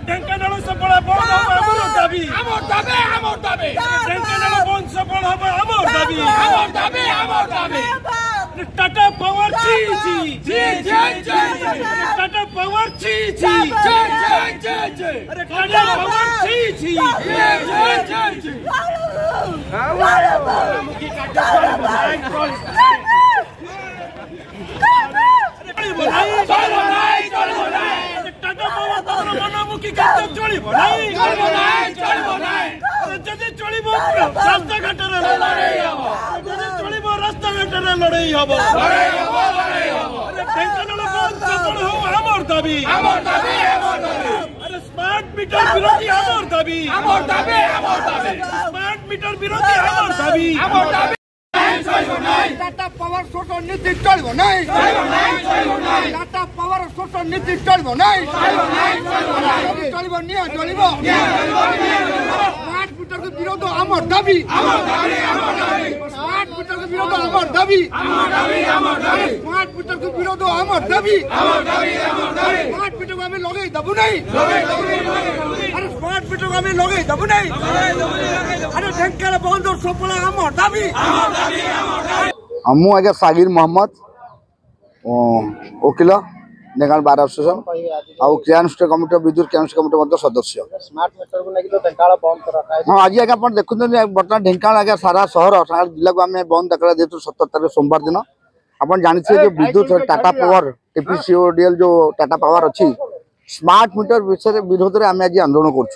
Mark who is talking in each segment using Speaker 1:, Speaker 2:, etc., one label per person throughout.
Speaker 1: ढेंकानाल सफल बंद हमर दाबी ढेंकानाल बंद सफल हमर दाबी टाटा पावर टाटा पावर अरे टाटा पावर मुखी चलिए रास्ता घाट रास्ता घाट लड़ाई हम ढेंकानाल बंद सफल हो हमर दाबी अरे स्मार्ट मीटर विरोधी हमर दाबी स्मार्ट मीटर विरोधी हमर दाबी
Speaker 2: टाटा पावर छोट नीति चलो नहीं टाटा पावर छोट नीति चलो नहीं चलो स्मार्ट मीटर के विरोध आमर दाबी स्मार्ट मीटर के विरोध आमर दाबी स्मार्ट मीटर के विरोध आमर दाबी स्मार्ट मीटर को हमें लगे दबू नहीं अरे स्मार्ट मीटर को हमें लगे दबू नहीं अरे ढेंकानाल बंद और सफल आमर दाबी
Speaker 3: मु आज्ञा सागिर मोहम्मद वकिल ढेंकानाल बार एसोसिएशन आउ क्रियानुष्ठान कमिटी विद्युत क्रियानुष्ठान कमिटी सदस्य हाँ आज आज्ञा आप देखुं बर्तमान ढेंकानाल आज्ञा सारा सहर सारा जिला को आम बंद देखा जेहतु 17 तारीख सोमवार दिन आप जानते जो विद्युत टाटा पावर टीपीसीओडीएल जो टाटा पावर अच्छी स्मार्ट मीटर विषय विरोध में आम आज आंदोलन कर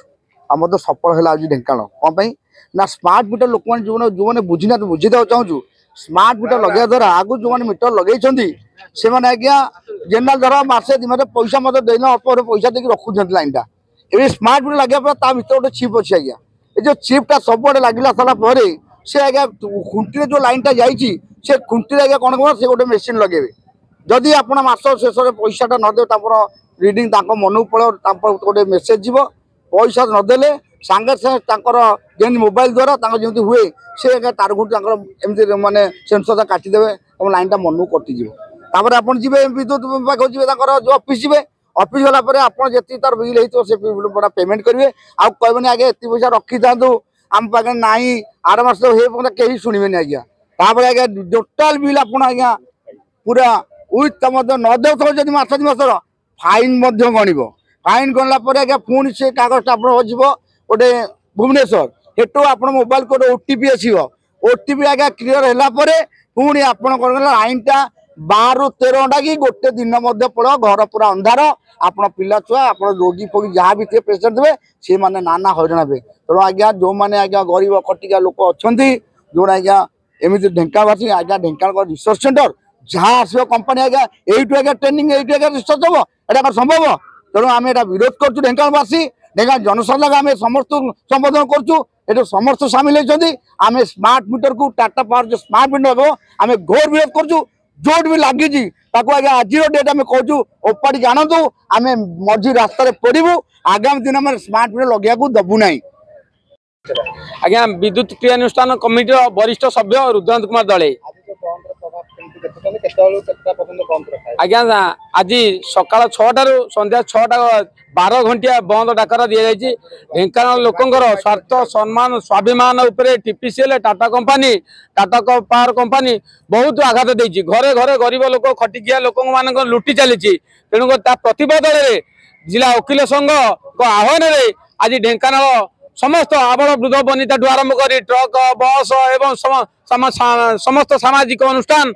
Speaker 3: सफल है आज ढेंकानाल कौन ना स्मार्ट मीटर लोक जो मैंने बुझीना बुझीदा चाहूँ स्मार्ट मीटर लगे द्वारा आगु जो मैंने मीटर लगे से मैंने आज्ञा जेनराल धर मसे दी मतलब पैसा मत देना अल्प पैसा देकर रखुं लाइन टा ये स्मार्ट मीटर लगे भर गोटे चिप अच्छी आज्ञा ये जो चिप्टा सबुआड़े लगे सारापर से आज्ञा खुंटी जो लाइनटा जाइए से खुंटी आज्ञा कौन कह से गोटे मेसीन लगे जदि आप मास शेष पैसाटा नदे रिडिंग मन को पड़ो गोटे मेसेज जीव पैसा नदेले सांगे सागे मोबाइल द्वारा जमी हुए से तार घुटी एमती मानने सेंसर काटिदेवे तुम लाइन मन को कटिज आप जी विद्युत विभाग जी जो ऑफिस जी ऑफिस गलापर आप जी तार बिल होता पेमेंट करेंगे आउ कहबे आगे एत पैसा रखी था आम पाखे ना आर मास कहीं शुणे आज्ञा आज्ञा टोटाल बिल आप आज्ञा पूरा विथ नदे जब मास दी मासर फाइन गणव फाइन गणला आज्ञा पुणी से कागज आप गोटे भुवनेश्वर हेटू आप मोबाइल को ओटीपी आसो ओटीपी आज्ञा क्लियर है पुणी आप लाइनटा 12 13 घंटा कि गोटे दिन पड़ो घर पूरा अंधार आप पिला छुआ आप रोगी फोगी जहाँ भी थे पेसेंट थे सी मैंने नाना हईराण हे तेणु आज्ञा जो मैंने आज्ञा गरीब खटिया लोक अच्छा जो आज्ञा एमती ढेंकानालवासी आज्ञा ढेंकानाल रिसर्च सेंटर जहाँ आसो कंपानी आज्ञा यू आज्ञा ट्रेनिंग यू आज्ञा रिसर्च हम यहाँ संभव तेणु आम यहाँ विरोध करूँ ढेंकानालवासी ढेंकानाल जनसाधारण आम समस्त संबोधन करूँ समस्त सामिल होती आम स्मार्ट मीटर को टाटा पावर जो स्मार्ट मीटर आम घोर विरोध करूँ जोट भी लगी आज्ञा आज डेट आम कहूँ ओपाड़ी जानतु आम मझी रास्ता पड़ू आगामी दिन में स्मार्ट मीटर लगे दबू ना
Speaker 4: आज्ञा विद्युत क्रियानुष्ठान कमिटी वरिष्ठ सभ्य रुद्रांत कुमार दले आज्ञा आज सकाल 6टा संध्या 6टा 12 घंटिया बंद डाकरा दि जाए ढेंकानाल लोकंर स्वार्थ सम्मान स्वाभिमान उपरे TPCL Tata company Tata power company बहुत आघात देती घरे घरे गरीब लोक खटिकिया लोक मान लुटि चली तेणुक प्रतिबाद जिला वकिल संघ को आह्वान आज ढेंकानाल समस्त आबड़ वृद्ध बनिता ठू आरंभ कर ट्रक बस एवं समस्त सामाजिक अनुष्ठान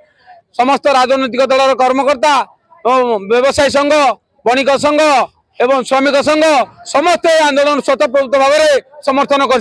Speaker 4: समस्त राजनैतिक दलर कर्मकर्ता व्यवसायी संघ बणिक संघ एवं श्रमिक संघ समस्त आंदोलन स्वतःप्रवृत्त भाव में समर्थन कर